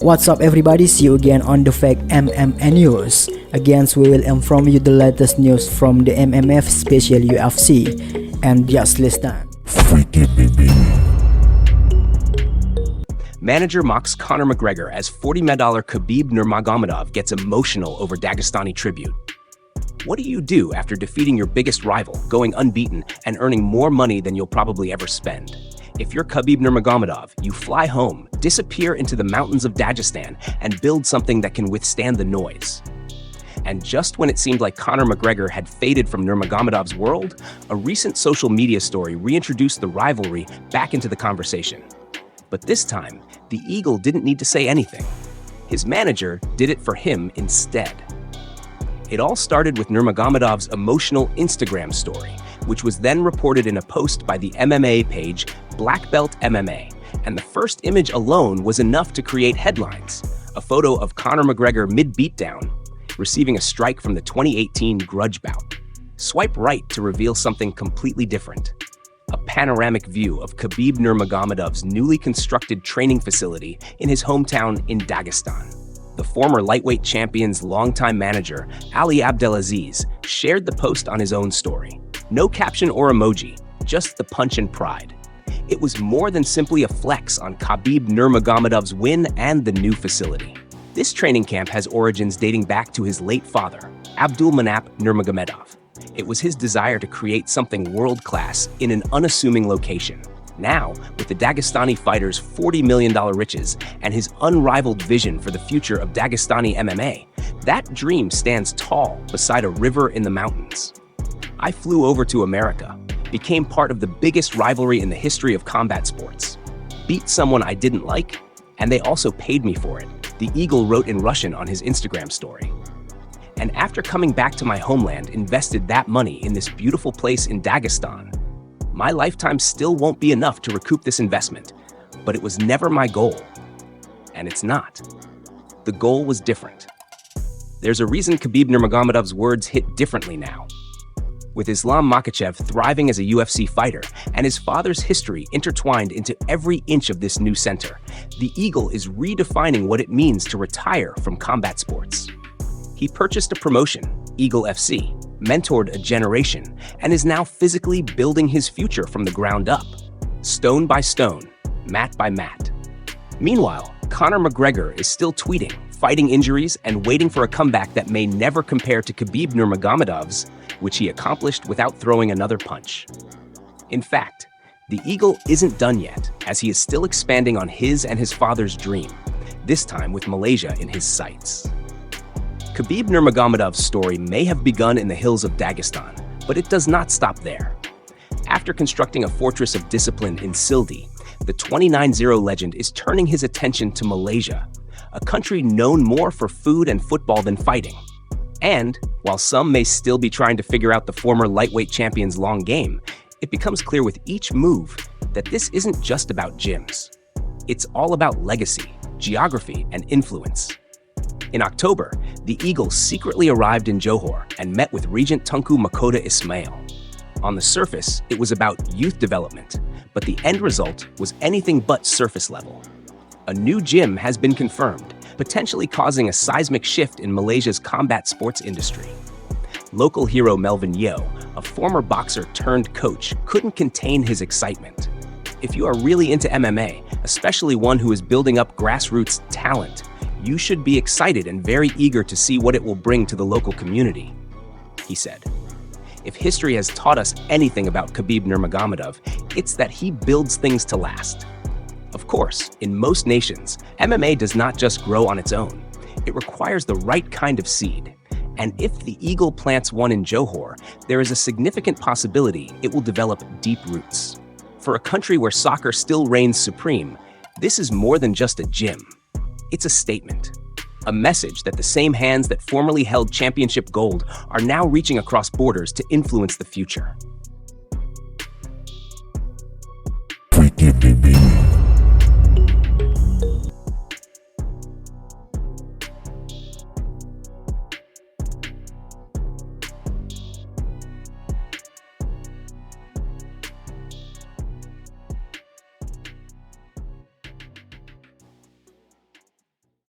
What's up everybody, see you again on the Fake MMA News. Again, we will inform you the latest news from the MMF special UFC. And just listen. Manager mocks Conor McGregor as $40 million Khabib Nurmagomedov gets emotional over Dagestani tribute. What do you do after defeating your biggest rival, going unbeaten, and earning more money than you'll probably ever spend? If you're Khabib Nurmagomedov, you fly home, disappear into the mountains of Dagestan, and build something that can withstand the noise. And just when it seemed like Conor McGregor had faded from Nurmagomedov's world, a recent social media story reintroduced the rivalry back into the conversation. But this time, the Eagle didn't need to say anything. His manager did it for him instead. It all started with Nurmagomedov's emotional Instagram story, which was then reported in a post by the MMA page Black Belt MMA, and the first image alone was enough to create headlines. A photo of Conor McGregor mid-beatdown, receiving a strike from the 2018 grudge bout. Swipe right to reveal something completely different. A panoramic view of Khabib Nurmagomedov's newly constructed training facility in his hometown in Dagestan. The former lightweight champion's longtime manager, Ali Abdelaziz, shared the post on his own story. No caption or emoji, just the punch and pride. It was more than simply a flex on Khabib Nurmagomedov's win and the new facility. This training camp has origins dating back to his late father, Abdulmanap Nurmagomedov. It was his desire to create something world-class in an unassuming location. Now, with the Dagestani fighter's $40 million riches and his unrivaled vision for the future of Dagestani MMA, that dream stands tall beside a river in the mountains. I flew over to America, became part of the biggest rivalry in the history of combat sports, beat someone I didn't like, and they also paid me for it, the Eagle wrote in Russian on his Instagram story. And after coming back to my homeland, invested that money in this beautiful place in Dagestan. My lifetime still won't be enough to recoup this investment, but it was never my goal. And it's not. The goal was different. There's a reason Khabib Nurmagomedov's words hit differently now. With Islam Makhachev thriving as a UFC fighter and his father's history intertwined into every inch of this new center, the Eagle is redefining what it means to retire from combat sports. He purchased a promotion, Eagle FC, mentored a generation, and is now physically building his future from the ground up, stone by stone, mat by mat. Meanwhile, Conor McGregor is still tweeting, fighting injuries, and waiting for a comeback that may never compare to Khabib Nurmagomedov's, which he accomplished without throwing another punch. In fact, the Eagle isn't done yet, as he is still expanding on his and his father's dream, this time with Malaysia in his sights. Khabib Nurmagomedov's story may have begun in the hills of Dagestan, but it does not stop there. After constructing a fortress of discipline in Sildi, the 29-0 legend is turning his attention to Malaysia, a country known more for food and football than fighting. And, while some may still be trying to figure out the former lightweight champion's long game, it becomes clear with each move that this isn't just about gyms. It's all about legacy, geography, and influence. In October, the Eagle secretly arrived in Johor and met with Regent Tunku Mahkota Ismail. On the surface, it was about youth development, but the end result was anything but surface level. A new gym has been confirmed, potentially causing a seismic shift in Malaysia's combat sports industry. Local hero Melvin Yeo, a former boxer turned coach, couldn't contain his excitement. If you are really into MMA, especially one who is building up grassroots talent, you should be excited and very eager to see what it will bring to the local community, he said. If history has taught us anything about Khabib Nurmagomedov, it's that he builds things to last. Of course, in most nations, MMA does not just grow on its own. It requires the right kind of seed. And if the Eagle plants one in Johor, there is a significant possibility it will develop deep roots. For a country where soccer still reigns supreme, this is more than just a gym. It's a statement. A message that the same hands that formerly held championship gold are now reaching across borders to influence the future.